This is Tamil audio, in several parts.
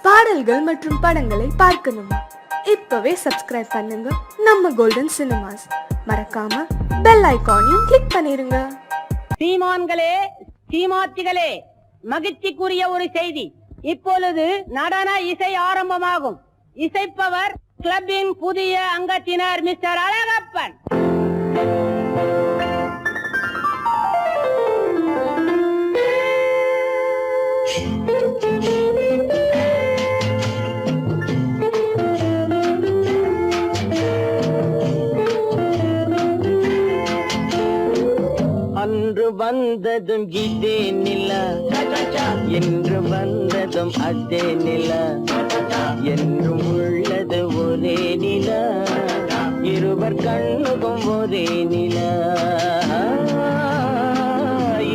பாடல்கள் மற்றும் படங்களை பார்க்கணுமா? இப்பவே சப்ஸ்கிரைப் பண்ணுங்க நம்ம கோல்டன் சினிமாஸ். மறக்காம பெல் ஐகானையும் கிளிக் பண்ணிருங்க. சீமான்களே, சீமாத்திகளே, மகிழ்ச்சிக்குரிய ஒரு செய்தி. இப்பொழுது நடன இசை ஆரம்பமாகும். இசைப்பவர் கிளப்பின் புதிய அங்கத்தினர் மிஸ்டர் அழகப்பன். அன்று வந்ததும் இதே நிலா, என்று வந்ததும் அதே நிலா, என்றும் உள்ளது ஒரே நிலா, இருவர் கண்ணுக்கும் ஒரே நிலா,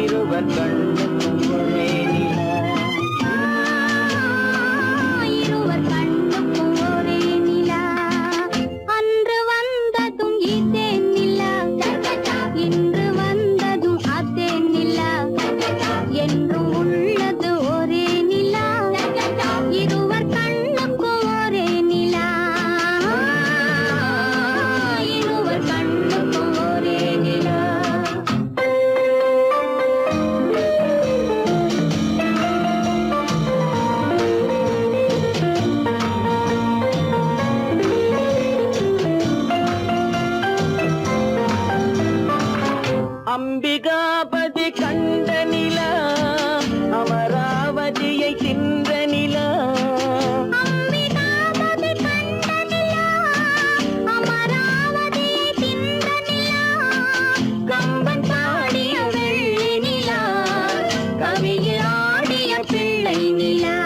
இருவர் கண்ணுக்கும் ஒரே நிலா, இருவர் கண்ணுக்கும் ஒரே நிலா. அன்று வந்ததும் இதே நிலா, இன்று வந்ததும் அதே நிலா, என்றும் உள்ளது ஒரே நிலா, இருவர் கண்ணுக்கும் ஒரே நிலா, இருவர் கண்ணுக்கும் ஒரே நிலா. அம்பிகாபதி கண்ட நிலா, அமராவதியை தின்ற நிலா, அம்பிகாபதி கண்ட நிலா, அமராவதியை தின்ற நிலா, கம்பன் பாடிய வெள்ளி நிலா, கவியில் ஆடிய பிள்ளை நிலா,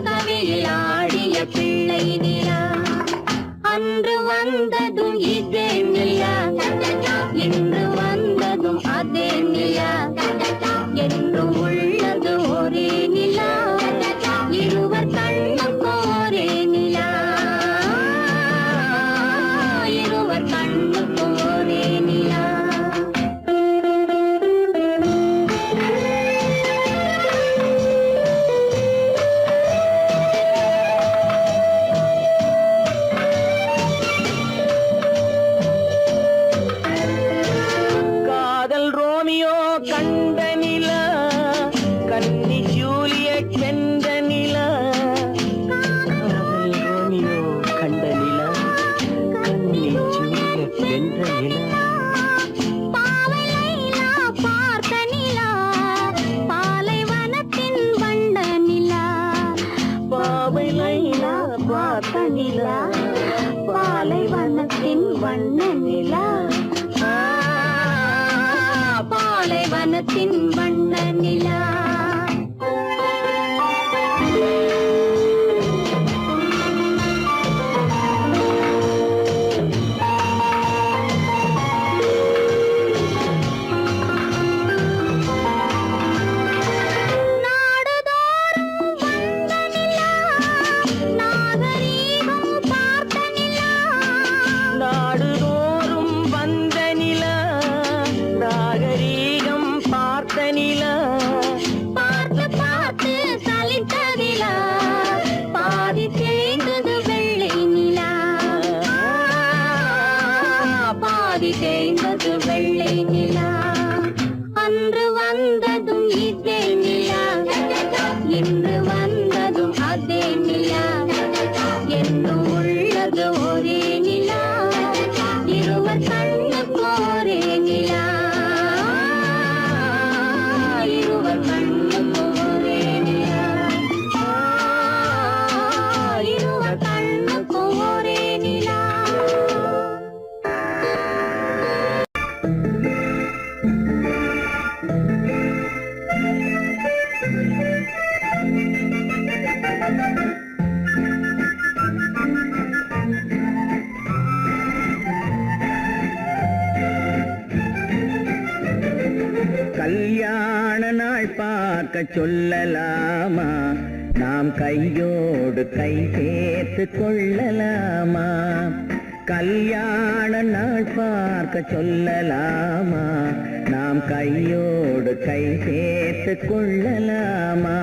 கவியில் ஆடிய பிள்ளை நிலா. அன்று வந்ததும் இதே நிலா, இன்று வந்ததும் அதே நிலா, என்றும் உள்ளது ஒரே நிலா, இருவர் கண்ணுக்கும் ஒரே நிலா, இருவர் கண்ணுக்கும் ஒரே நிலா. காதல் ரோமியோ கண்ட நிலா, கன்னி ஜூலியட் வென்ற நிலா, காதல் ரோமியோ கண்ட நிலா, கன்னி ஜூலியட் வென்ற நிலா, பாவை லைலா பார்த்த நிலா, பாலைவனத்தின் வண்ட நிலா, பாவை லைலா பார்த்த நிலா, பாலைவனத்தின் வண்ண நிலா, பாலைவனத்தின் வண்ண நிலா. நாடுதோறும் வந்த நிலா, நாகரீகம் பார்த்த நிலா, நாடுதோறும் வந்த நிலா, நாகரீகம் பார்த்த நிலா, பார்த்து பார்த்து சலித்ததிலா, பாதி தேய்ந்தது வெள்ளை நிலா, பாதி தேய்ந்தது வெள்ளை நிலா. அன்று வந்ததும் இதே நிலா, இன்று வந்ததும் அதே நிலா, என்றும் உள்ளது ஒரே நிலா, இருவர் கண்ணுக்கும் ஒரே நிலா, இருவர் கண்ணுக்கும் ஒரே நிலா, இருவர் கண்ணுக்கும் ஒரே நிலா. கல்யாண நாள் பார்க்க சொல்லலாமா, நாம் கையோடு கை சேர்த்து கொள்ளலாமா, கல்யாண நாள் பார்க்க சொல்லலாமா, நாம் கையோடு கை சேர்த்து கொள்ளலாமா,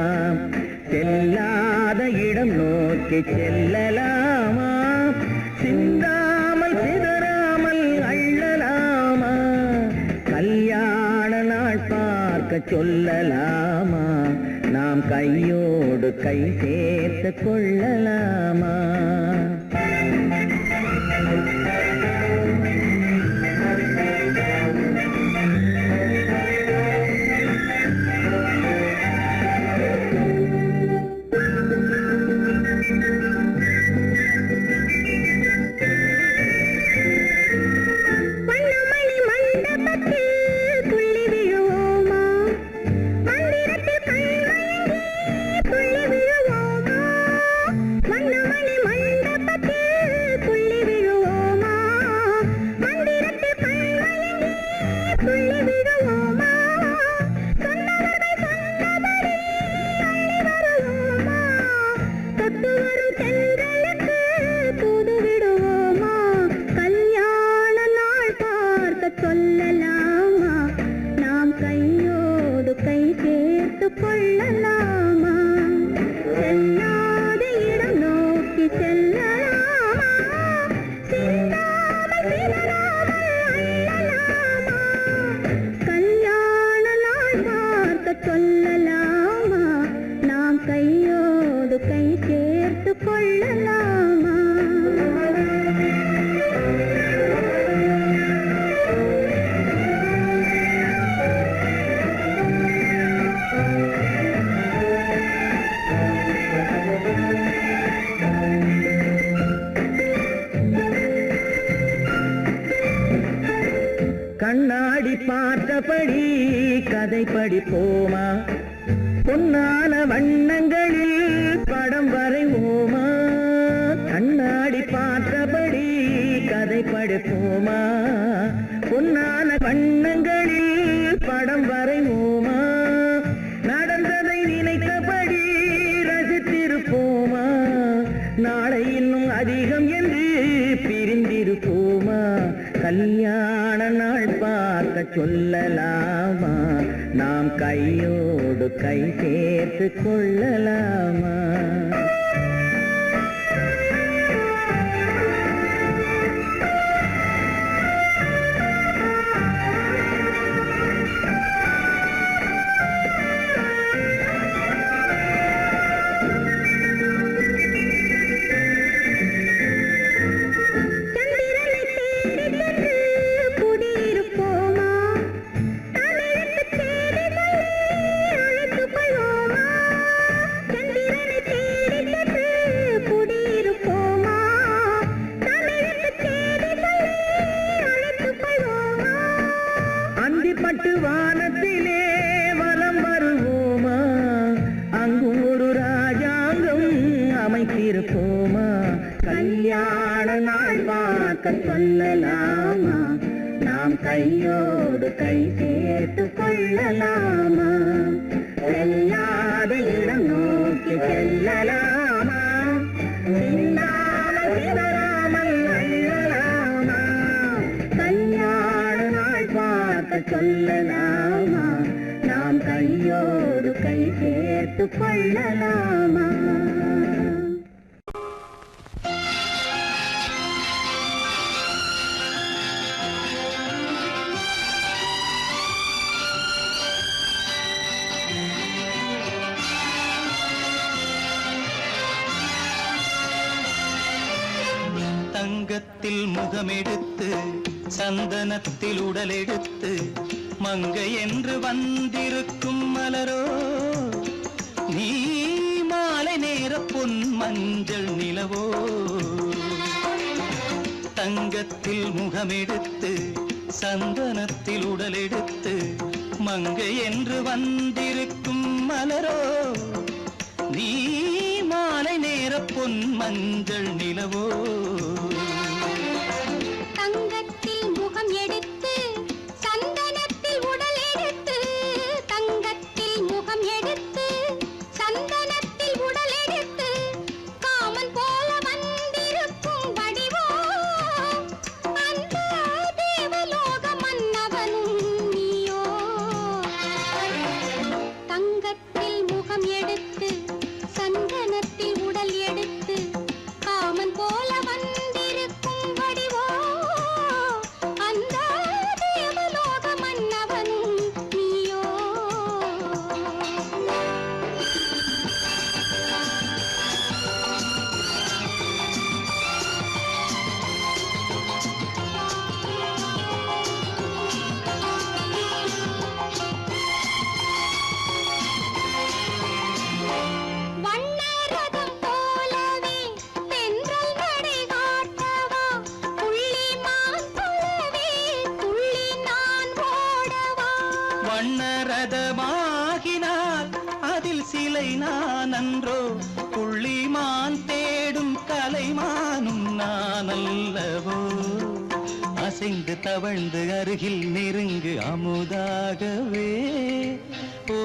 நோக்கி செல்லலாமா? சிந்தாமல் சிதறாமல் அள்ளலாமா? கல்யாண நாள் பார்க்க சொல்லலாமா? நாம் கையோடு கை சேர்த்து கொள்ளலாமா? கண்ணாடி பார்த்தபடி கதை படிப்போமா? பொன்னான வண்ணங்களில் படம் வரைவோமா? கண்ணாடி பார்த்தபடி கதை படிப்போமா? பொன்னான வண்ணங்களில் படம் வரைவோமா? நடந்ததை நினைத்தபடி ரசித்திருப்போமா? நாளை இன்னும் அதிகம் என்று பிரிந்திருப்போமா? கல்யாண நாள் பார்க்க சொல்லலாமா? நாம் கையோடு கை சேர்த்து கொள்ளலாமா? பட்டு வானத்திலே வலம் வருவோமா? அங்கு ஒரு ராஜாங்கம் அமைத்திருப்போமா? கல்யாண நாள் பார்க்க சொல்லலாமா? நாம் கையோடு கை சேர்த்து கொள்ளலாமா? செல்லாத இடம் நோக்கி செல்லலாமா? சிந்தாமல் சிதறாமல் அள்ளலாமா? கல்யாண நாள் பார்க்க சொல்லலாமா? நாம் கையோடு கை சேர்த்து கொள்ளலாமா? தங்கத்தில் முகமெடுத்து சந்தனத்தில் உடலெடுத்து மங்கை என்று வந்திருக்கும் மலரோ நீ மாலை நேர பொன் மஞ்சள் நிலவோ தங்கத்தில் முகமெடுத்து சந்தனத்தில் உடலெடுத்து மங்கை என்று வந்திருக்கும் மலரோ நீ மாலை நேர பொன் மஞ்சள் நிலவோ தங்கத்தில் முகம் எடுத்து சந்தனத்தில் உடல் எடுத்து தங்கத்தில் முகம் எடுத்து சந்தனத்தில் உடல் எடுத்து காமன் போல வந்திருக்கும் வடிவோ அந்த தேவலோக மன்னவனும் நீயோ தங்கத்தில் முகம் எடுத்து சந்தனத்தில் உடல் எடுத்து நானன்றோ புள்ளிமான் தேடும் கலைமானும் நானல்லவோ அசைந்து தவழ்ந்து அருகில் நெருங்கு அமுதாகவே ஓ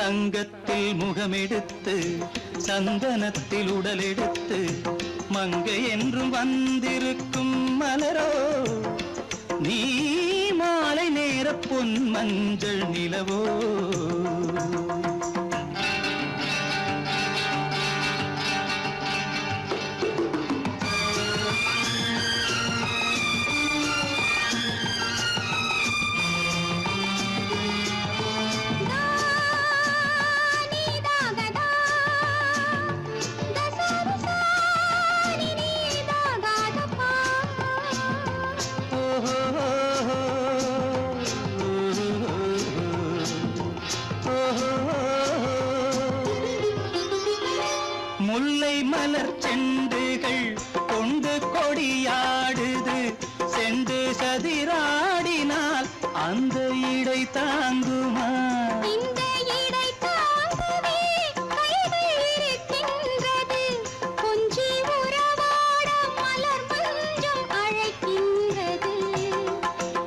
தங்கத்தில் முகமெடுத்து சந்தனத்தில் உடலெடுத்து மங்கை என்றும் வந்திருக்கும் மலரோ நீ மாலை நேர பொன் மஞ்சள் நிலவோ முல்லை மலர் செண்டுகள் கொண்டு கொடியாடுது செண்டு சதிராடினால் அந்த இடை தாங்குமா இந்த இடை தாங்கவே கைகள் இருக்கின்றது கொஞ்சி உறவாட மலர் மஞ்சம் அழைக்கின்றது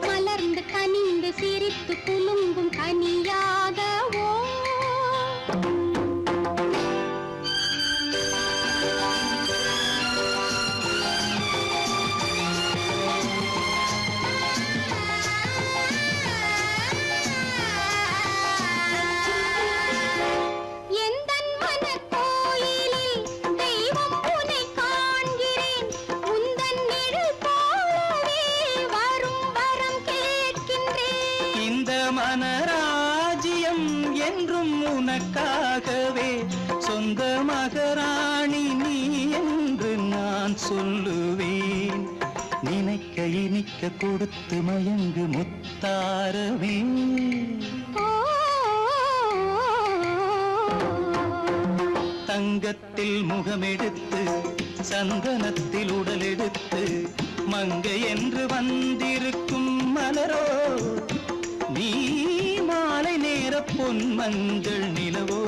மலர்ந்து கனிந்து சிரித்து குலுங்கும் கனியாகவோ மனராஜ்யம் என்றும் உனக்காகவே சொந்த மகராணி நீ என்று நான் சொல்லுவேன் நினைக்க இனிக்க கொடுத்து மயங்கு முத்தாரவே தங்கத்தில் முகமெடுத்து சந்தனத்தில் உடலெடுத்து மங்கை என்று வந்திருக்கும் மலரோ நீ மாலை நேர பொன் மஞ்சள் நிலவோ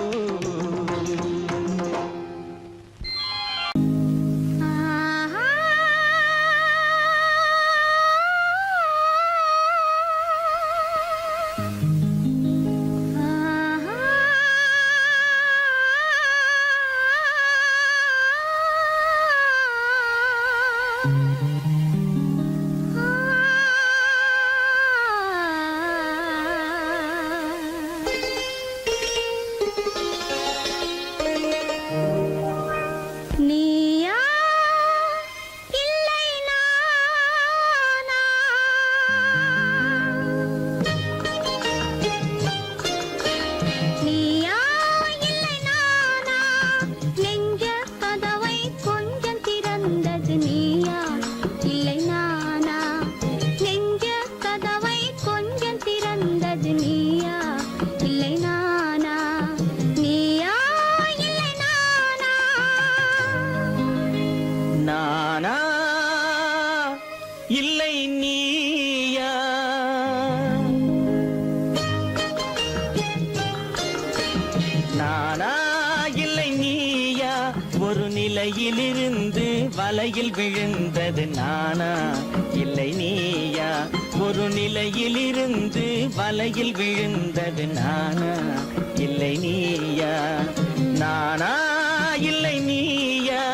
இல்லை நீயா நானா இல்லை நீயா ஒரு நிலையிலிருந்து வலையில் விழுந்தது நானா இல்லை நீயா ஒரு நிலையிலிருந்து வலையில் விழுந்தது நானா இல்லை நீயா நானா இல்லை நீயா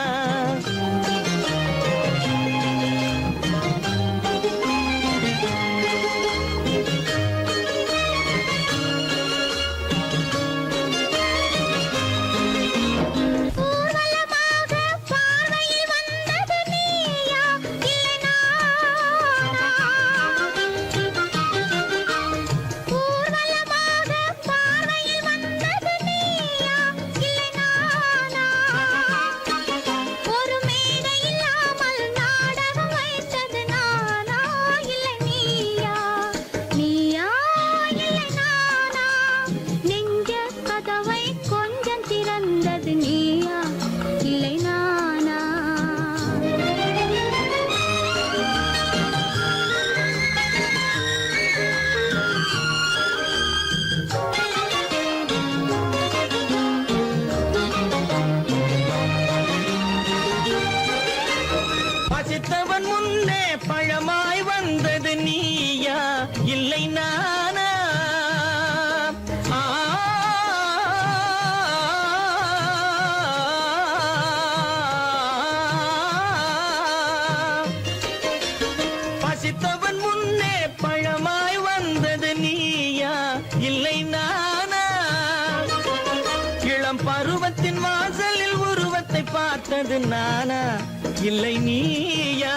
பார்த்தது நானா இல்லை நீயா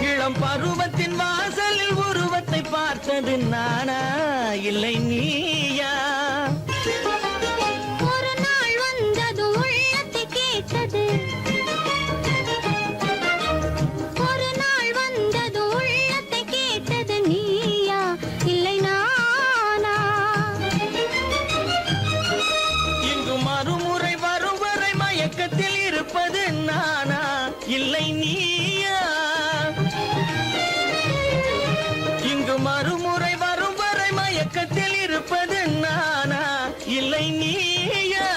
இளம் பருவத்தின் வாசலில் உருவத்தை பார்த்தது நானா இல்லை நீயா ஒரு நாள் வந்தது உள்ளத்தை கேட்டது ஒரு நாள் வந்தது உள்ளத்தை கேட்டது நீயா இல்லை நானா இங்கு மறுமுறை வரும் வரை மயக்கத்தில் இருப்பது நானா இல்லை நீயா இங்கு மறுமுறை வரும் வரை மயக்கத்தில் இருப்பது நானா இல்லை நீயா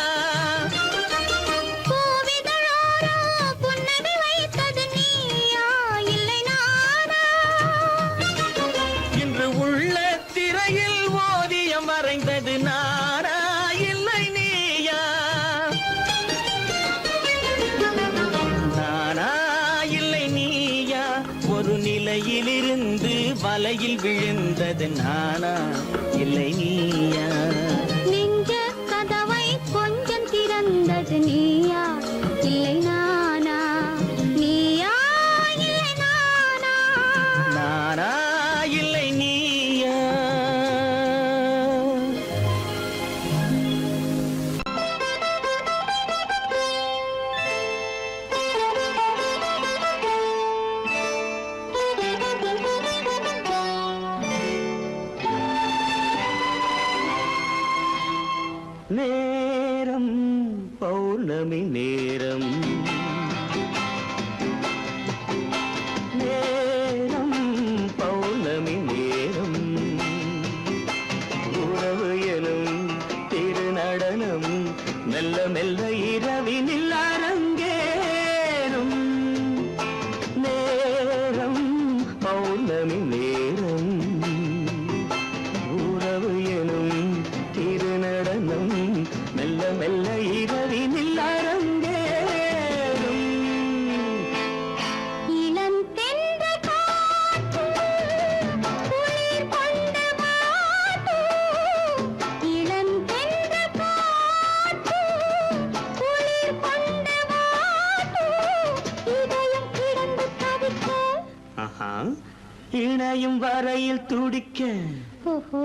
பூவிதழோரோ புன்னகை வைத்தது நீயா இல்லை நானா இன்று உள்ள திரையில் ஓவியம் வரைந்தது நானா இல்லை நீயா நானா இல்லை நீயா ஒரு நிலையிலிருந்து வலையில் விழுந்தது நானா இல்லை நீயா நெஞ்ச கதவை கொஞ்சம் திறந்தது நீயா இல்லை நானா நீயா இல்லை நானா நானா இல்லை நீயா நேரம் பௌர்ணமி நேரம் நேரம் பௌர்ணமி நேரம் உறவு எனும் திருநடனம் மெல்ல மெல்ல இரவினில் அரங்கேறும் நேரம் பௌர்ணமி நேரம் உறவு எனும் திருநடனம் மெல்ல மெல்ல இரவினில் அரங்கேறும் இளம் தென்றல் காற்று குளிர் கொண்ட வாட்டு இளம் தென்றல் காற்று குளிர் கொண்ட வாட்டு இதயம் கிடந்து தவிக்க ஆஹா இணையும் வரையில் துடிக்க ஓஹோ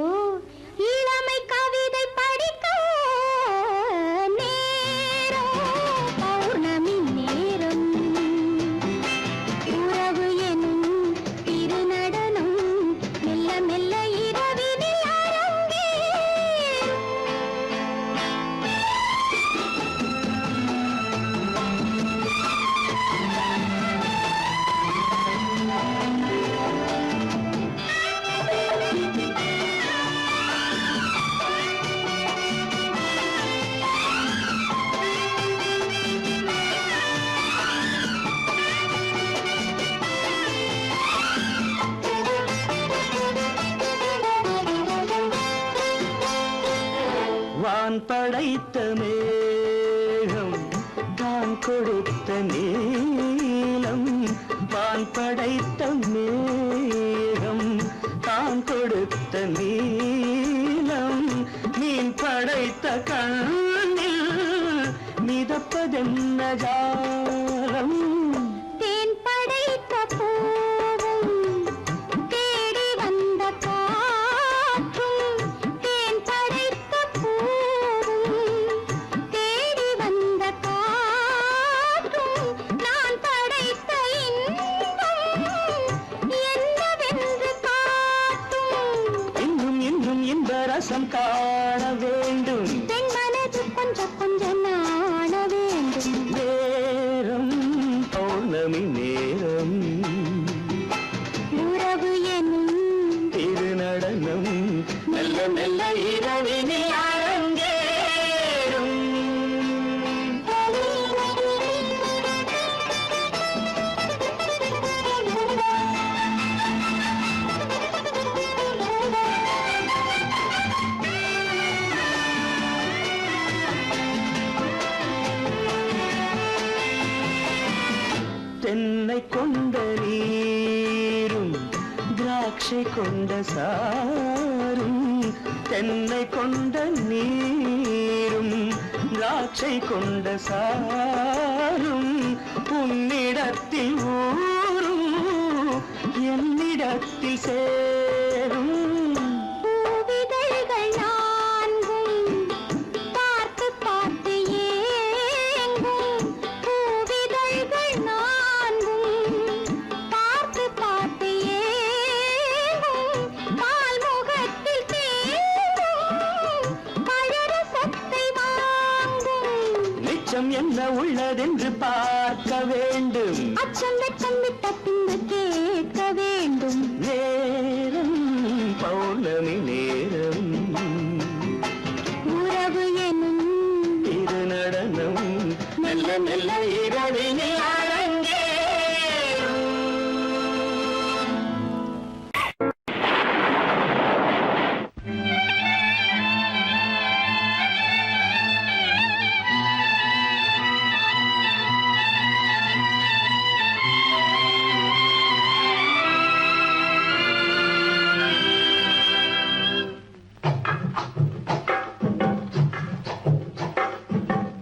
இளமை கவிதை படிக்க நேரம் பௌர்ணமி நேரம் உறவு எனும் திருநடனம் மெல்ல மெல்ல இரவினில் அரங்கேறும் வான் படைத்த மேகம் தான் கொடுத்த நீலம் வான் படைத்த மேகம் தான் கொடுத்த நீலம் மீன் படைத்த கண்ணில் மிதப்பதென்ன ஜாலம் தேன் படைத்த பூவும் தேடி வந்த காற்றும் தேன் படைத்த பூவும் தேடி வந்த காற்றும் நான் படைத்த இன்பம் என்னவென்று காட்டும் இன்னும் இன்னும் இந்த ரசம் காண வேண்டும் பெண் மனது கொஞ்சம் கொஞ்சம் நாண வேண்டும் நேரம் பௌர்ணமி நேரம் உறவு எனும் திருநடனம் மெல்ல மெல்ல இரவினில் அரங்கேறும் தென்னை கொண்ட நீரும் திராட்சை கொண்ட சாரும் தென்னை கொண்ட நீரும் திராட்சை கொண்ட சாரும் உன்னிடத்தில் ஊரும் என்னிடத்தில் சேரும். பூவிதழ்கள் நான்கும் பார்த்து பார்த்து ஏங்கும். பூவிதழ்கள் நான்கும் பார்த்து பார்த்து ஏங்கும். பால்முகத்தில் தேங்கும் பழரசத்தை வாங்கும். நிச்சம் என்ன உள்ளதென்று பார்க்க வேண்டும். அச்சம் வெச்சம் விட்ட பின்பு கேட்க வேண்டும். நேரம் பௌர்ணமி நேரம் உறவு எனும் இரு நடனம் மெல்ல மெல்ல இரவினில் அரங்கேறும்.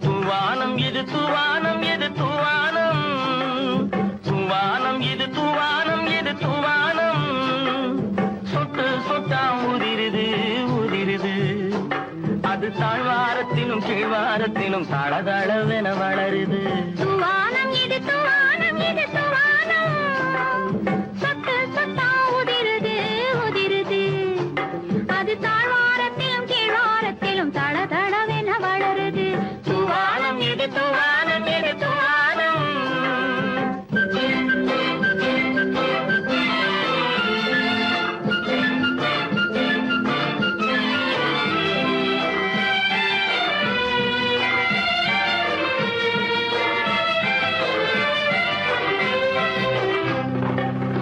தூவானம் இது தூவானம் இது தூவானம். தூவானம் இது தூவானம் இது தூவானம். சொட்டு சொட்டா உதிருது உதிருது. அது தாழ்வாரத்திலும் கீழ்வாரத்திலும் தளதளவென வளருது. தூவானம் இது தூவானம் இது தூவானம். சொட்டு சொட்டா உதிருது உதிருது. அது தாழ்வாரத்திலும் கீழ்வாரத்திலும் தளதளவென வளருது. தூவானம் இது தூவானம் இது தூவானம்.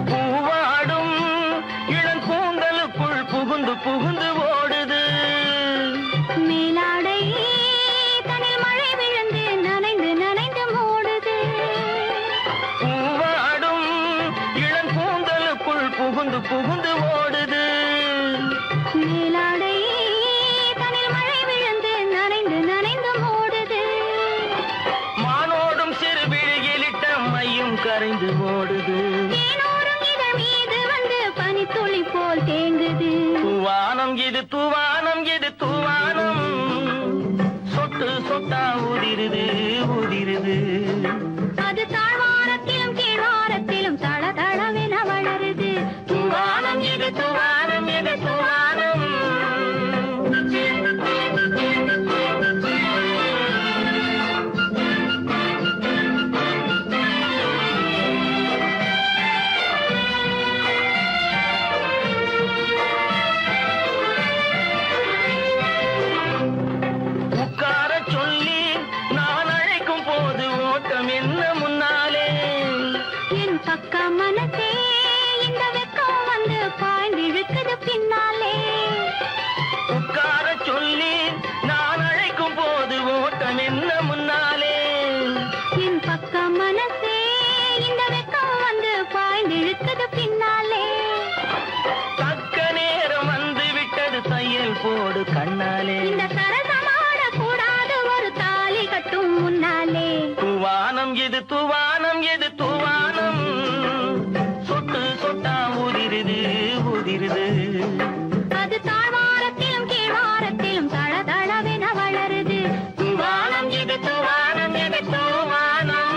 பூவாடும் இளங்கூந்தலுக்குள் புகுந்து புகுந்து ஓடுது. மேலாடை தனில் மழை விழுந்து நனைந்து நனைந்து மூடுது. பூவாடும் இளங்கூந்தலுக்குள் புகுந்து புகுந்து ஓடுது. மேலாடை தனில் மழை விழுந்து நனைந்து நனைந்து மூடுது. மானோடும் சிறு விழியிலிட்ட மையும் கரைந்து ஓடுது. தேனோரும் இதழ் மீது வந்து பனித்துளி போல் தேங்குது. தூவானம் இது தூவானம் இது தூவானம். சொட்டு சொட்டா உதிருது உதிருது. அது தாழ்வாரத்திலும் கீழ்வாரத்திலும் தளதளவென வளருது. தூவானம் இது தூவானம் இது தூவானம். உட்கார சொல்லி நான் அழைக்கும் போது ஓட்டம் என்ன முன்னாலே. என் பக்க மனசே இந்த வெக்கம் வந்து பாய்ந்திழுக்குது பின்னாலே. உட்கார சொல்லி நான் அழைக்கும் போது ஓட்டம் என்ன முன்னாலே. என் பக்க மனசே இந்த வெக்கம் வந்து பாய்ந்திழுக்குது பின்னாலே. தக்க நேரம் வந்து விட்டது தையல் போடு கண்ணாலே. இந்த சரசமாட கூடாது ஒரு தாலி கட்டும் முன்னாலே. தூவானம் இது தூவானம் இது தூவானம். சொட்டு சொட்டா உதிருது உதிருது. அது தாழ்வாரத்திலும் கீழ்வாரத்திலும் தளதளவென வளருது. தூவானம் இது தூவானம் இது தூவானம்.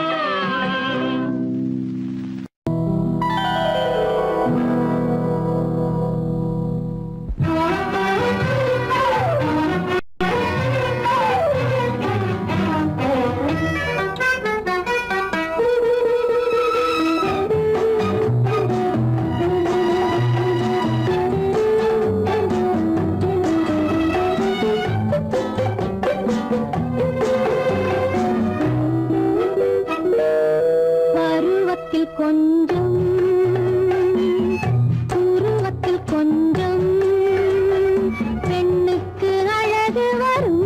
பருவத்தில் கொஞ்சம் உருவத்தில் கொஞ்சம் பெண்ணுக்கு அழகு வரும்.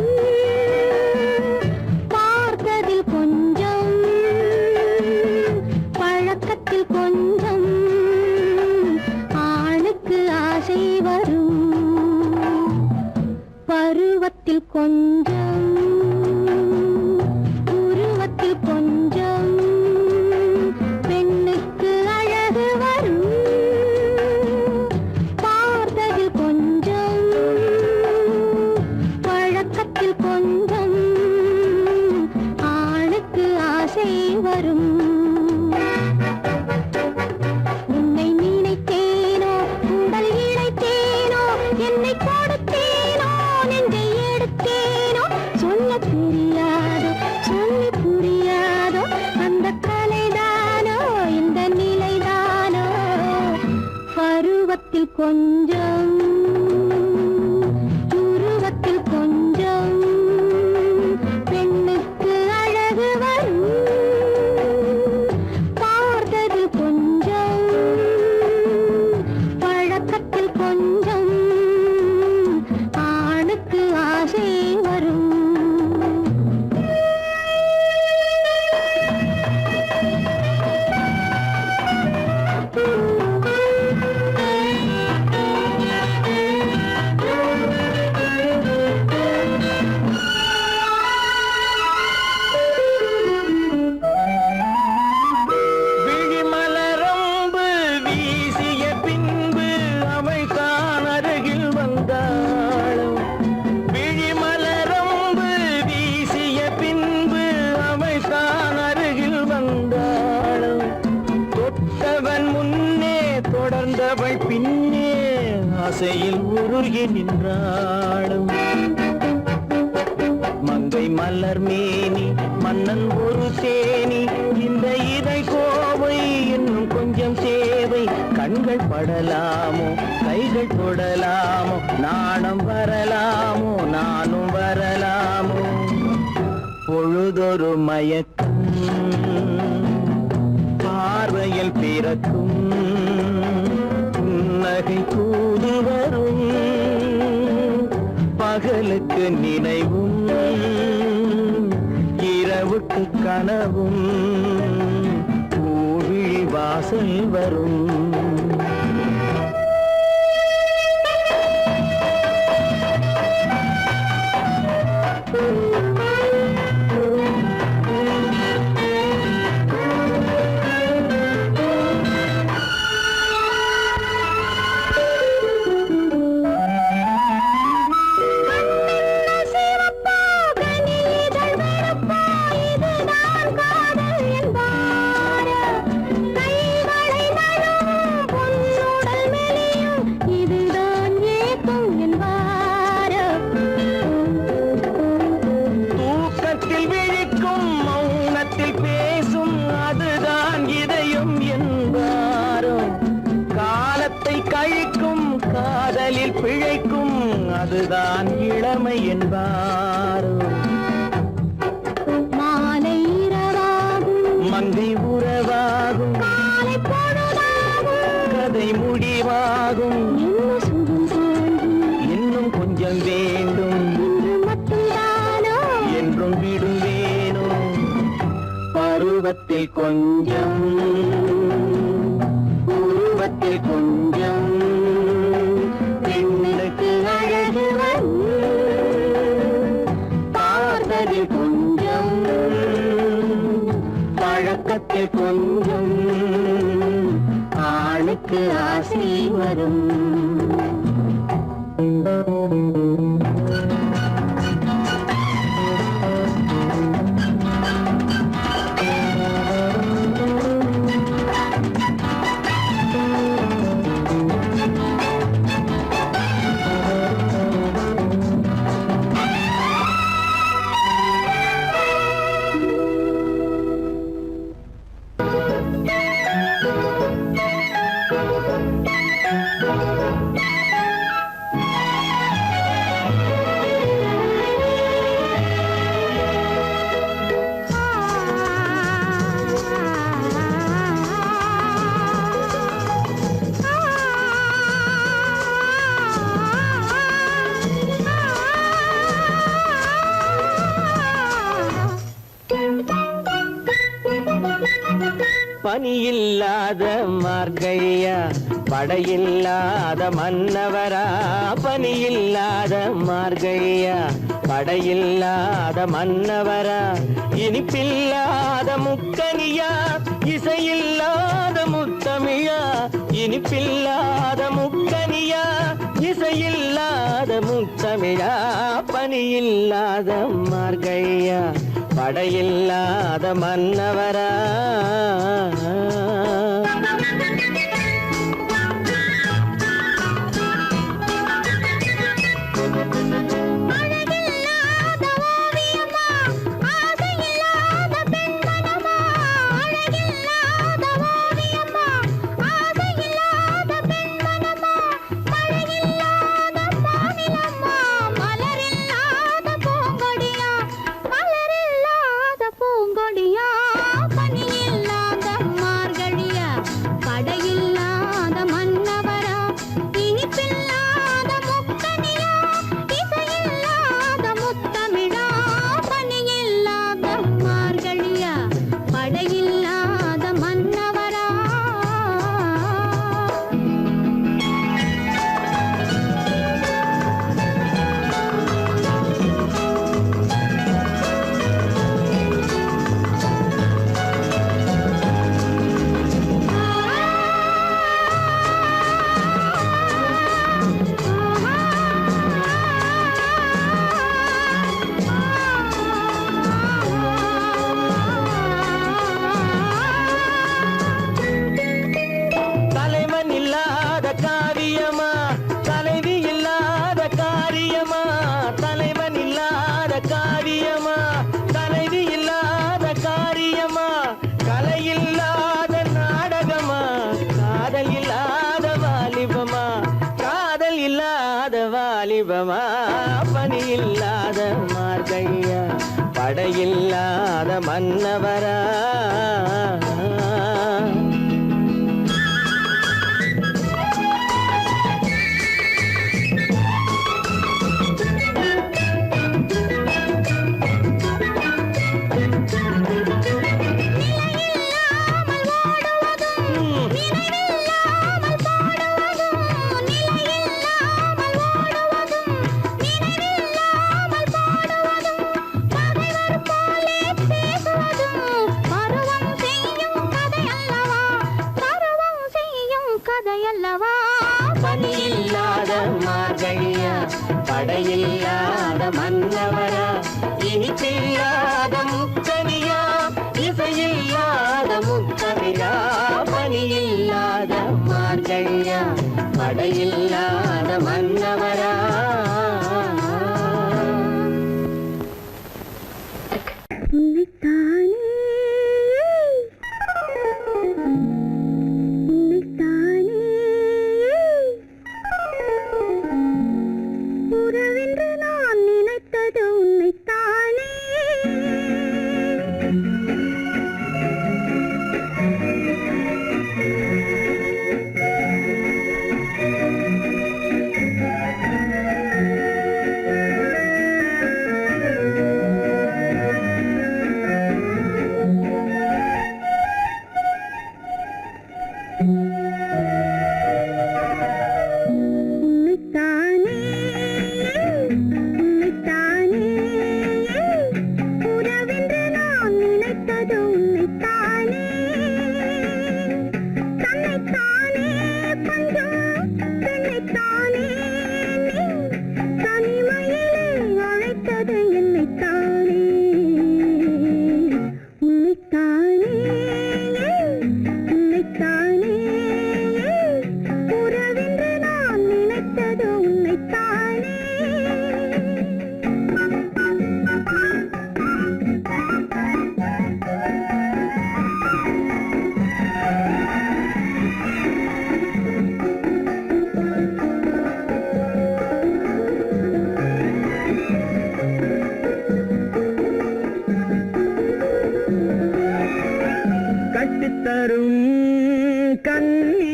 பார்த்ததில் கொஞ்சம் பழக்கத்தில் கொஞ்சம் ஆணுக்கு ஆசை வரும். பருவத்தில் கொஞ்சம் இசையில் உருகி நின்றாடும் மங்கை மலர் மேனி மன்னன் ஒரு தேனி இந்த இதை கோவை இன்னும் கொஞ்சம் சேவை கண்கள் படலாமோ கைகள் தொடலாமோ நாணம் வரலாமோ நானும் வரலாமோ பொழுதொரு மயக்கம் பார்வையில் பிறக்கும் புன்னகை தூது வரும் பகலுக்கு நினைவும் இரவுக்கு கனவும் பூவிழி வாசல் வரும் காதலில் பிழைக்கும் அதுதான் இளமை என்பாரோ மாலை இரவாகும் மங்கை உறவாகும் காலை பொழுதாகும் கதை முடிவாகும் என்ன சுகம் தாங்கும் இன்னும் கொஞ்சம் வேண்டும் இன்று மட்டும்தானோ என்றும் விடுவேனோ பருவத்தில் கொஞ்சம் உருவத்தில் கொஞ்சம் பெண்ணுக்கு அழகு வரும் பார்த்ததில் கொஞ்சம் பழக்கத்தில் கொஞ்சம் ஆணுக்கு ஆசை வரும் பனியில்லாத மார்கழியா படையில்லாத மன்னவரா பனியில்லாத மார்கழியா படையில்லாத மன்னவரா இனிப்பில்லாத முக்கனியா இசையில்லாத முத்தமிழா இனிப்பில்லாத முக்கனியா இசையில்லாத முத்தமிழா பனியில்லாத மார்கழியா படையில்லாத மன்னவரா பனியில்லாத மார்கழியா பனி இல்லாத மார்கழியா படையில்லாத மன்னவரா பனியில்லாத மார்கழியா படையில்லாத மன்னவரா இனிப்பில்லாத முக்கனியா இசையில்லாத முக்கவிரா பனியில்லாத மார்கழியா படையில்லாத மன்னவரா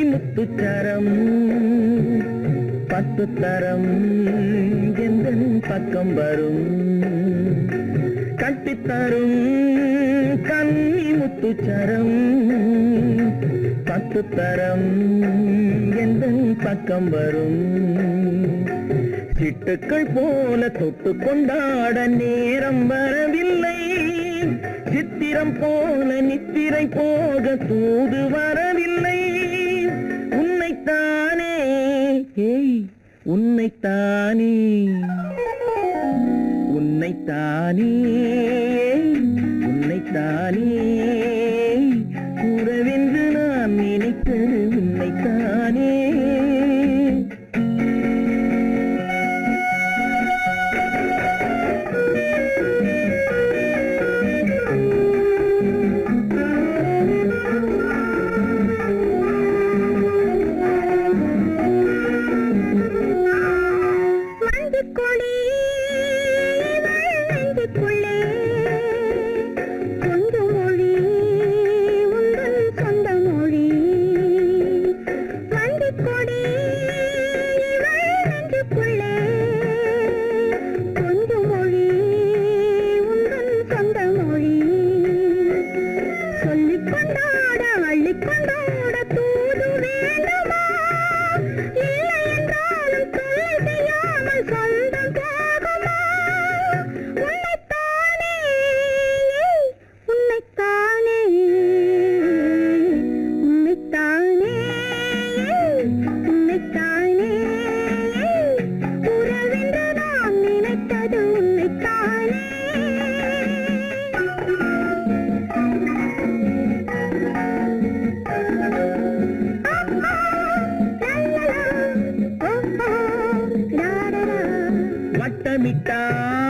முத்துச்சரம் பத்து தரம் எந்தன் பக்கம் வரும் கட்டித்தரும் கன்னி முத்துச்சரம் பத்து தரம் எந்தன் பக்கம் வரும் சிட்டுக்கள் போல தொட்டு கொண்டாட நேரம் வரவில்லை சித்திரம் போல நித்திரை போக தூது வரவில்லை உன்னைத்தானே உன்னைத்தானே உன்னைத்தானே உன்னைத்தானே கூறவென்று நான் நினைத்தது உன்னைத்தானே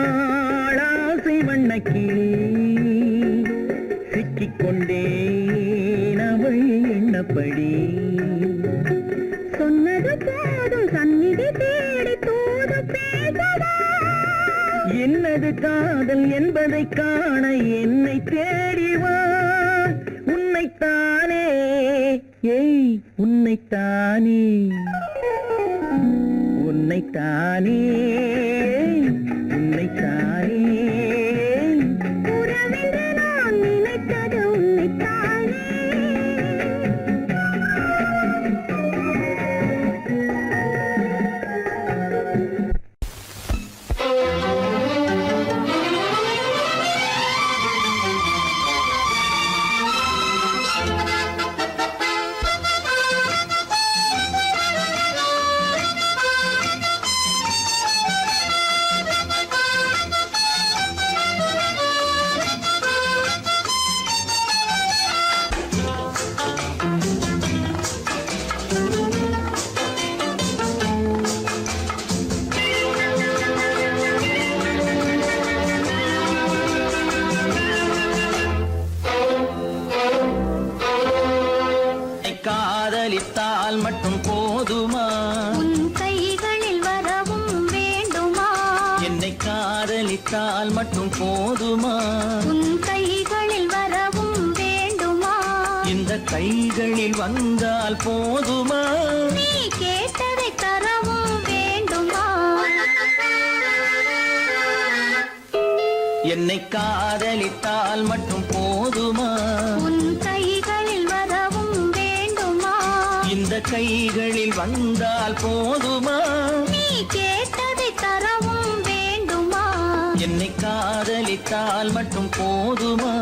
வட்டமிட்டாளாசை வண்ணக்கிளி சிக்கிக்கொண்டேன் அவள் எண்ணப்படி சொன்னது போதும் சந்நிதி தேடி தூது பேசவா என்னது காதல் என்பதை காண என்னை தேடிவா உன்னைத்தானே ஏய் உன்னைத்தானே உன்னைத்தானே உன்னைத்தானே உறவென்று நான் நினைத்தது உன்னைத்தானே. காதலித்தால் மட்டும் போதுமா? உன் கைகளில் வரவும் வேண்டுமா? என்னை காதலித்தால் மட்டும் போதுமா? உன் கைகளில் வரவும் வேண்டுமா? இந்த கைகளில் வந்தால் போதுமா? நீ கேட்டதை தரவும் வேண்டுமா? என்னை காதலித்தால் மட்டும் போதுமா? உன் கைகளில் வரவும் வேண்டுமா? இந்த கைகளில் வந்தால் போதுமா? நீ கேட்டதை தரவும் வேண்டுமா? என்னை காதலித்தால் மட்டும் போதுமா?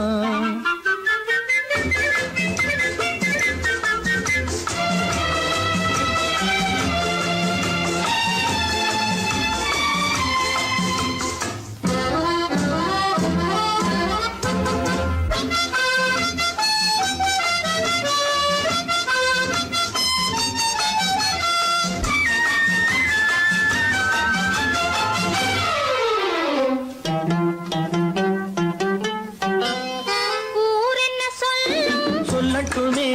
ஊரென்ன சொல்லும் சொல்லட்டுமே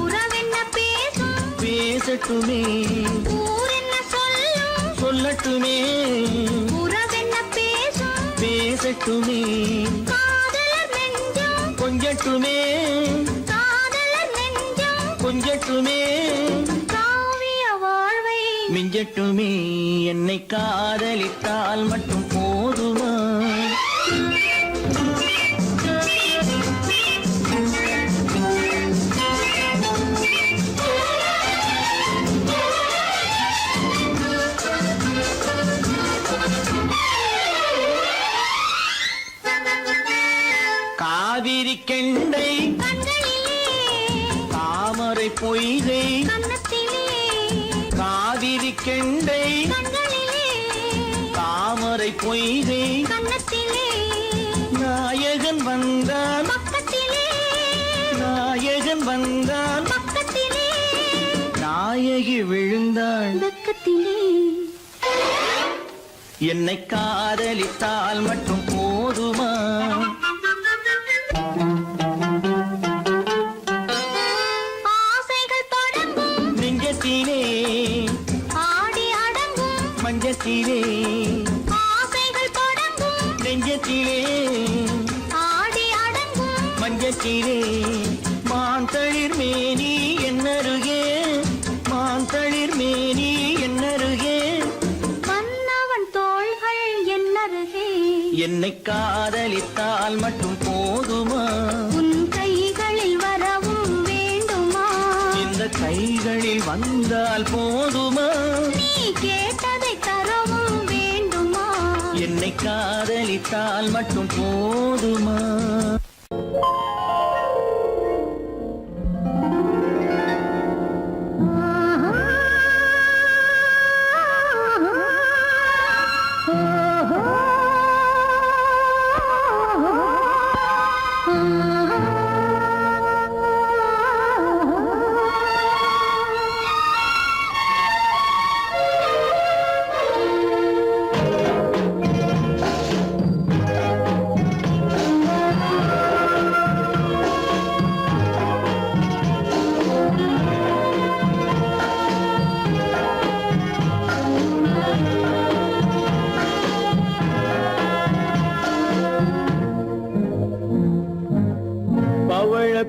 உறவென்ன பேசும் பேசட்டுமே ஊரென்ன சொல்லும் சொல்லட்டுமே உறவென்ன பேசும் பேசட்டுமே காதலர் நெஞ்சம் கொஞ்சட்டுமே காதலர் நெஞ்சம் கொஞ்சட்டுமே காவிய வாழ்வை மிஞ்சட்டுமே. என்னை காதலித்தால் மட்டும் போதுமா? காவிரி கெண்டை கண்களிலே தாமரை பொய்கை கன்னத்திலே காவிரி கெண்டை கண்களிலே தாமரை பொய்கை கன்னத்திலே நாயகன் வந்தான் பக்கத்திலே நாயகன் வந்தான் பக்கத்திலே நாயகி விழுந்தாள். பக்கத்திலே என்னை காதலித்தால் மட்டும் போதுமா? ஆசைகள் தொடங்கும் நெஞ்சத்திலே ஆடி அடங்கும் மஞ்சத்திலே ஆசைகள் தொடங்கும் நெஞ்சத்திலே ஆடி அடங்கும் மஞ்சத்திலே மாந்தளிர் மேனி என்னருகே மாந்தளிர் மேனி என்னருகே மன்னவன் தோள்கள் என்னருகே என்னை காதலித்தால் மட்டும் போதுமா? உன் கைகளில் வரவும் வேண்டுமா? இந்த கைகளில் வந்தால் போதுமா? நீ கேட்டதை தரவும் வேண்டுமா? என்னை காதலித்தால் மட்டும் போதுமா?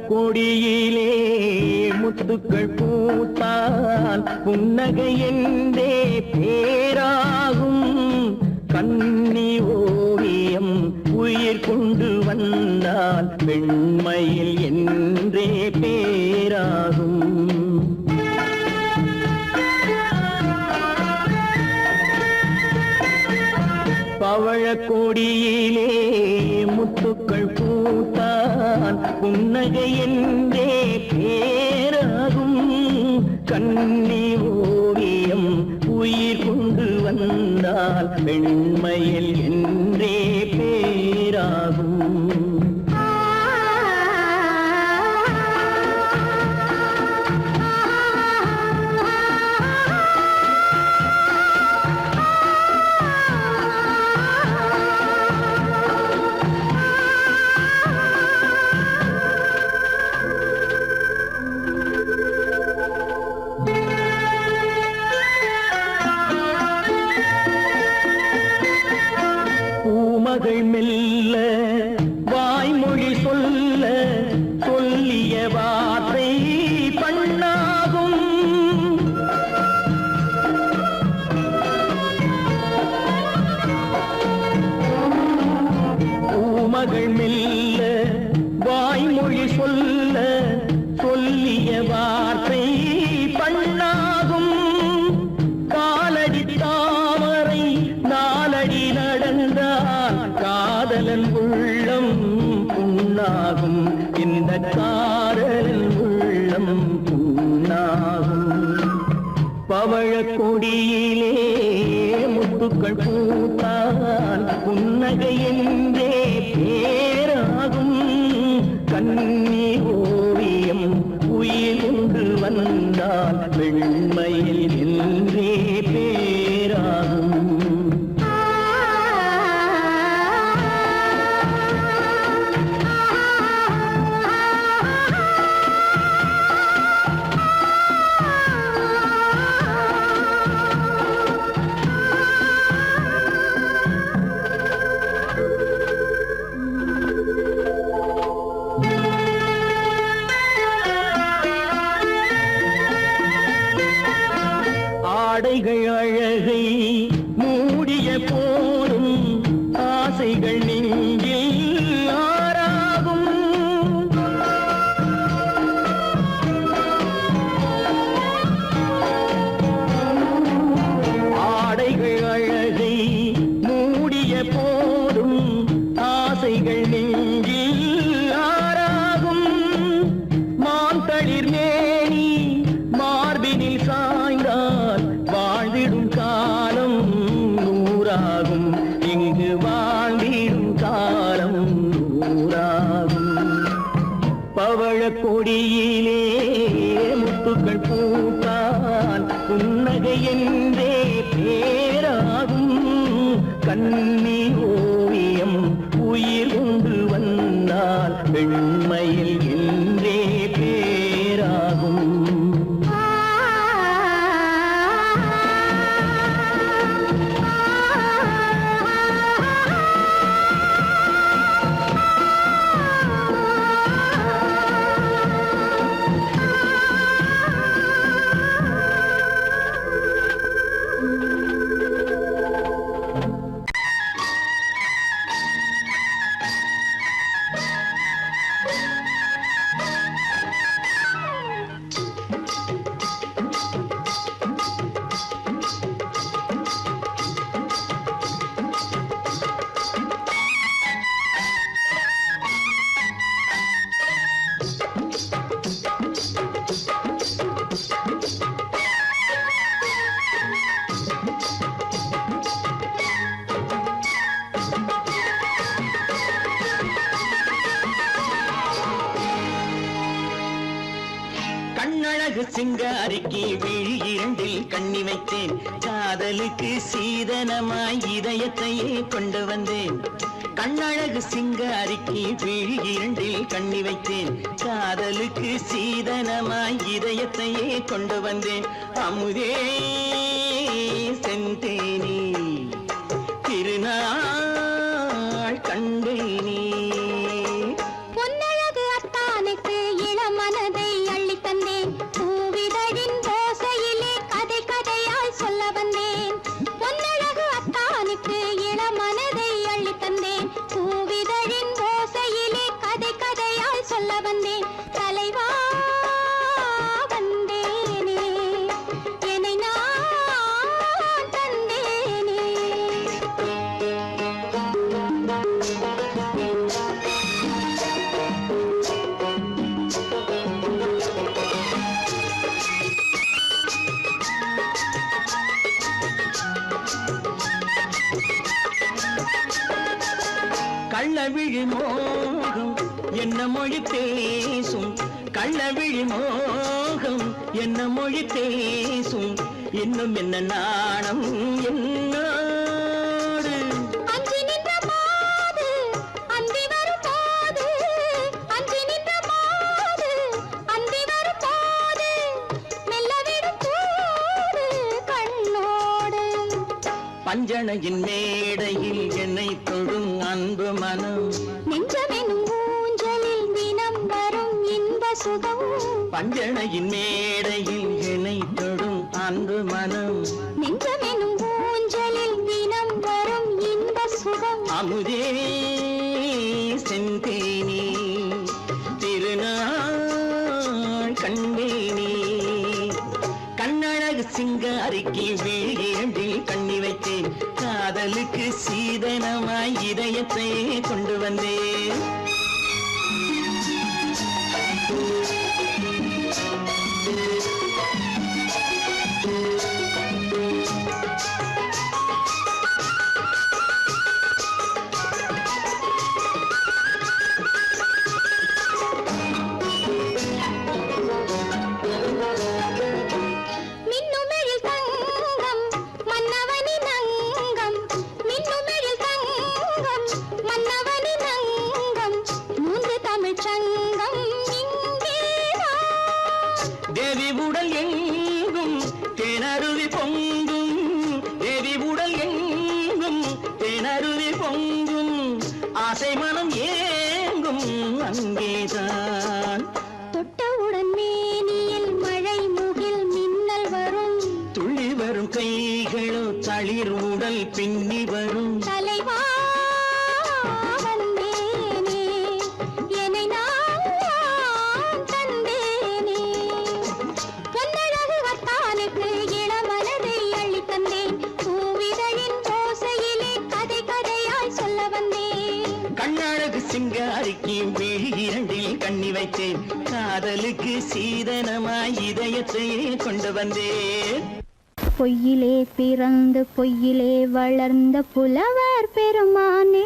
கொடியிலே முத்துக்கள் பூத்தால் புன்னகை என்றே பேராகும். கண்ணி ஓவியம் உயிர் கொண்டு வந்தால் பெண்மையில் என்றே பேராகும். பவழக்கொடியிலே முத்துக்கள் பூத்தான் புன்னகை என்றே பேராகும். கண்ணி ஓவியம் உயிர் கொண்டு வந்தால் பெண்மையில் என்றே பேராகும். பூமகள் மெல்ல வாய்மொழி சொல்ல சொல்லிய வார்த்தை பண்ணாகும். பூமகள் மெல்ல வாய்மொழி சொல்ல சொல்லிய வார்த்தை பண்ணாகும். காலடி தாமரை நாலடி நடந்தால் காதலன் உள்ளம் புண்ணாகும். இந்த காதலன் உள்ளம் புண்ணாகும். பவழக்கொடியிலே முத்துக்கள் பூத்தால் புன்னகை என்றே பேராகும். கண்ணி ஓவியம் உயிர் கொண்டு வந்தால் வெண்மையில் என்றே பேராகும். ஆடைகள் அழகை மூடிய போதும் ஆசைகள் நெஞ்சில் ஆறாகும். ஆடைகள் அழகை மூடிய போதும் ஆசைகள் நெஞ்சில் ஆறாகும். மாந்தளிர் மேனி மார்பினில் சாய்ந்தால் வாழ்ந்திடும் காலம் நூறாகும். இங்கு வாழ்ந்திடும் காலம் நூறாகும். பவழக்கொடியிலே முத்துக்கள் பூத்தால் புன்னகை என்றே பேராகும். கண்ணி ஓவியம் உயிர் கொண்டு வந்தால் பெண்மையில் என்றே பேராகும். கண்ணழகு சிங்காரிக்கு விழி இரண்டில் கண்ணி வைத்தேன். காதலுக்கு சீதனமாய் இதயத்தையே கொண்டு வந்தேன். கண்ணழகு சிங்காரிக்கு விழி இரண்டில் கண்ணி வைத்தேன். காதலுக்கு சீதனமாய் இதயத்தையே கொண்டு வந்தேன். அமுதே செந்தேனே திருநாள் கண்டேனே. பொன்னழகு அத்தானுக்கு கள்ளவிழி மோகம் என்ன மொழி பேசும் கள்ளவிழி மோகம் என்ன மொழி பேசும் இன்னும் என்ன நாணம் என்னோடு அஞ்சி நின்ற மாது அந்தி வரும் போது அஞ்சி நின்ற மாது அந்தி வரும் போது மெல்ல விடும் போது கண்ணோடு பஞ்சணையின் மேடையில் என்னை தொடும் அன்பு மனம் நெஞ்சமெனும் ஊஞ்சலில் தினம் வரும் இன்ப சுகம் பஞ்சணையின் மேடையில் என்னை தொடும் அன்பு மனம் நெஞ்சமெனும் ஊஞ்சலில் தினம் வரும் இன்ப சுகம் அமுதே செந்தேனே திருநாள் கண்டேனே கண்ணழகு சிங்காரிக்கு விழியண்டில் கண்ணி வைத்தேன் காதலுக்கு சீதனமாய் இதயத்தை கொண்டு வந்தேன் மின்னுமெழில் தங்கம் மன்னவனின் அங்கம் மின்னுமெழில் தங்கம் மன்னவனின் அங்கம் மூன்று தமிழ்ச் சங்கம் இங்கேதான் தேவி உடல் எங்கும் தேனருவி பொங்கும் தேவி உடல் எங்கும் தேனருவி பொங்கும் ஆசை மனம் ஏங்கும் அங்கேதான் தொட்டவுடன் மேனியில் மழை முகில் மின்னல் வரும் துள்ளி வரும் கைகளோ தளிர் உடல் பின்னி வரும் தலைவா வந்தேனே என்னை நான் தந்தேனே பொன்னழகு வத்தானுக்கு இளமனதை அள்ளித் தந்தேன் பூவிதழின் ஓசையிலே கதை கதையாய் சொல்ல வந்தேன் கண்ணழகு சிங்காரிக்கு விழி இரண்டில் கண்ணி வைத்தேன் காதலுக்கு சீதனமாய் இதயத்தை கொண்டு வந்தேன் பொய்யிலே பிறந்து பொய்யிலே வளர்ந்த புலவர் பெருமானே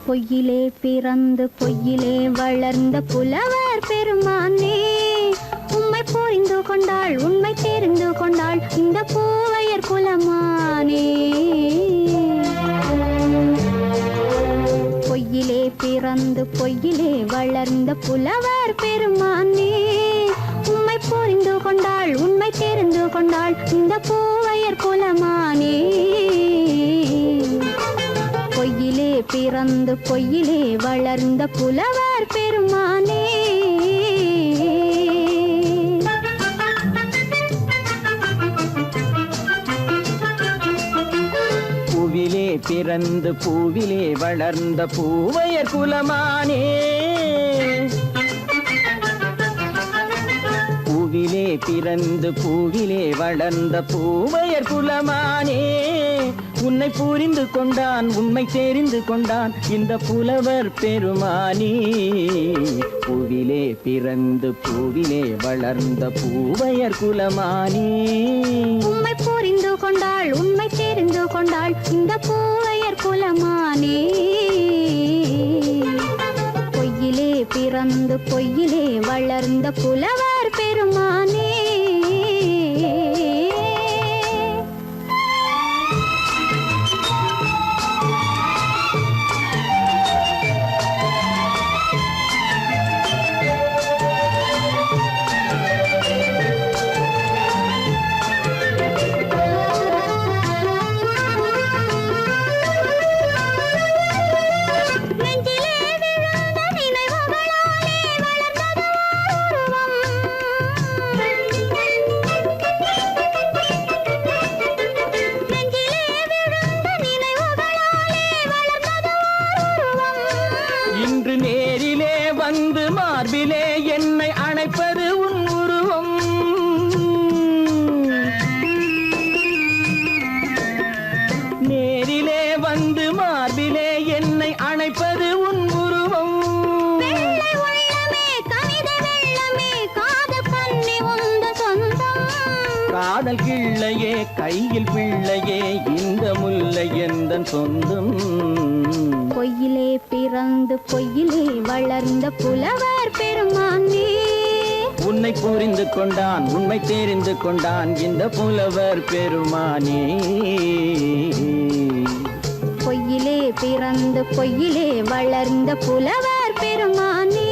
பொய்யிலே பிறந்து பொய்யிலே வளர்ந்த புலவர் பெருமானே உம்மை புரிந்து கொண்டாள் உண்மை தெரிந்து கொண்டாள் இந்த பூவையர் குலமானே பொய்யிலே பிறந்து பொய்யிலே வளர்ந்த புலவர் பெருமானே உம்மை புரிந்து கொண்டாள் உண்மை தெரிந்து கொண்டாள் இந்த பூவையர் குலமானே பொய்யிலே பிறந்து பொய்யிலே வளர்ந்த புலவர் பெருமானே பூவிலே பிறந்து பூவிலே வளர்ந்த பூவையர் குலமானே பூவிலே பிறந்து பூவிலே வளர்ந்த பூவையர் குலமானே உன்னை புரிந்து கொண்டான் உண்மை தெரிந்து கொண்டான் இந்த புலவர் பெருமானே பூவிலே பிறந்து பூவிலே வளர்ந்த பூவையர் குலமானே உம்மை புரிந்து கொண்டாள் உண்மை தெரிந்து கொண்டாள் இந்த பூவையர் குலமானே பொய்யிலே பிறந்து பொய்யிலே வளர்ந்த புலவர் பெருமானே நெஞ்சிலே விழுந்த நினைவுகளாலே வளர்ந்தது உருவம் கால் கிள்ளையே கையில் பிள்ளையே இந்த முல்லை எந்தன் சொந்தம். பொய்யிலே பிறந்து பொய்யிலே வளர்ந்த புலவர் பெருமானே. உன்னை புரிந்து கொண்டான் உண்மை தெரிந்து கொண்டான் இந்த புலவர் பெருமானே. பொய்யிலே பிறந்து பொய்யிலே வளர்ந்த புலவர் பெருமானே.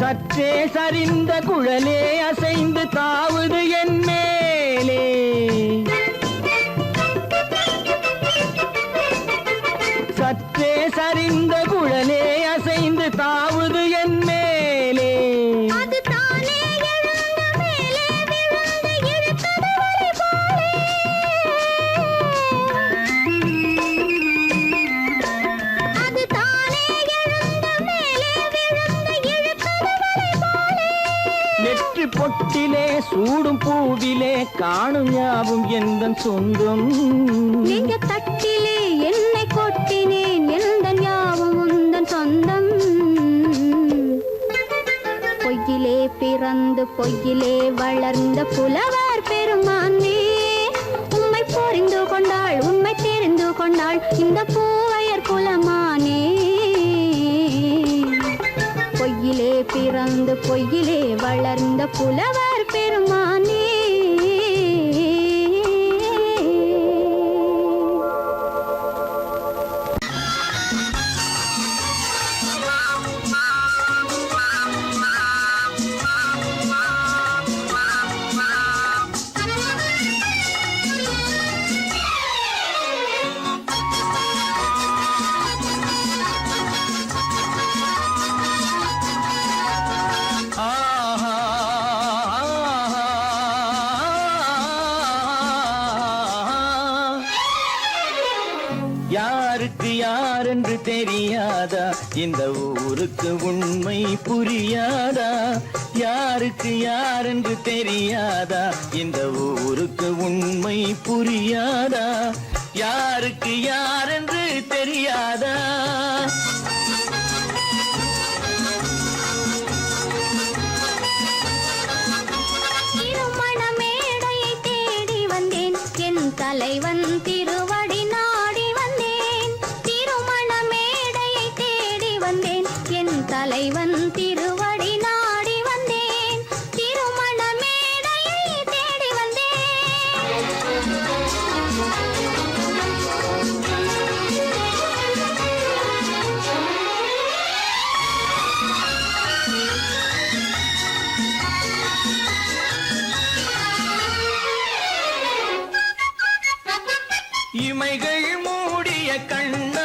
சற்றே சரிந்த குழலே அசைந்து தாவுது என் மேலே. சற்றே சரிந்த குழலே அசைந்து தாவுது என் மேலே. அது தானே எழுந்த மேலே விழுந்து இழுத்தது வழி போலே. அது தானே எழுந்த மேலே விழுந்து இழுத்தது வழி போலே. நெற்றி பொட்டிலே சூடும் பூவிலே காணும் யாவும் எந்தன் சொந்தம். நெஞ்ச தட்டிலே என்னை கொட்டினேன் எந்தன் யாவும் உந்தன் சொந்தம். பொய்யிலே பிறந்து பொய்யிலே வளர்ந்த புலவர் பெருமானே. உம்மை புரிந்து கொண்டாள் உண்மை தெரிந்து கொண்டாள் இந்த பூவையர் குலமானே. பொய்யிலே பிறந்து பொய்யிலே வளர்ந்த புலவர் பெருமானே. யாருக்கு யாரென்று தெரியாதா இந்த ஊருக்கு உண்மை புரியாதா. யாருக்கு யாரென்று தெரியாதா இந்த ஊருக்கு உண்மை புரியாதா. யாருக்கு யாரென்று தெரியாதா. திருமண மேடையை தேடி வந்தேன் என் தலைவன் திருவடி நாடி வந்தேன். திருமண மேடையை தேடி வந்தேன் என் தலைவன் திருவடி நாடி வந்தேன். திருமண மேடையை தேடி இமைகள் மூடிய கண்ண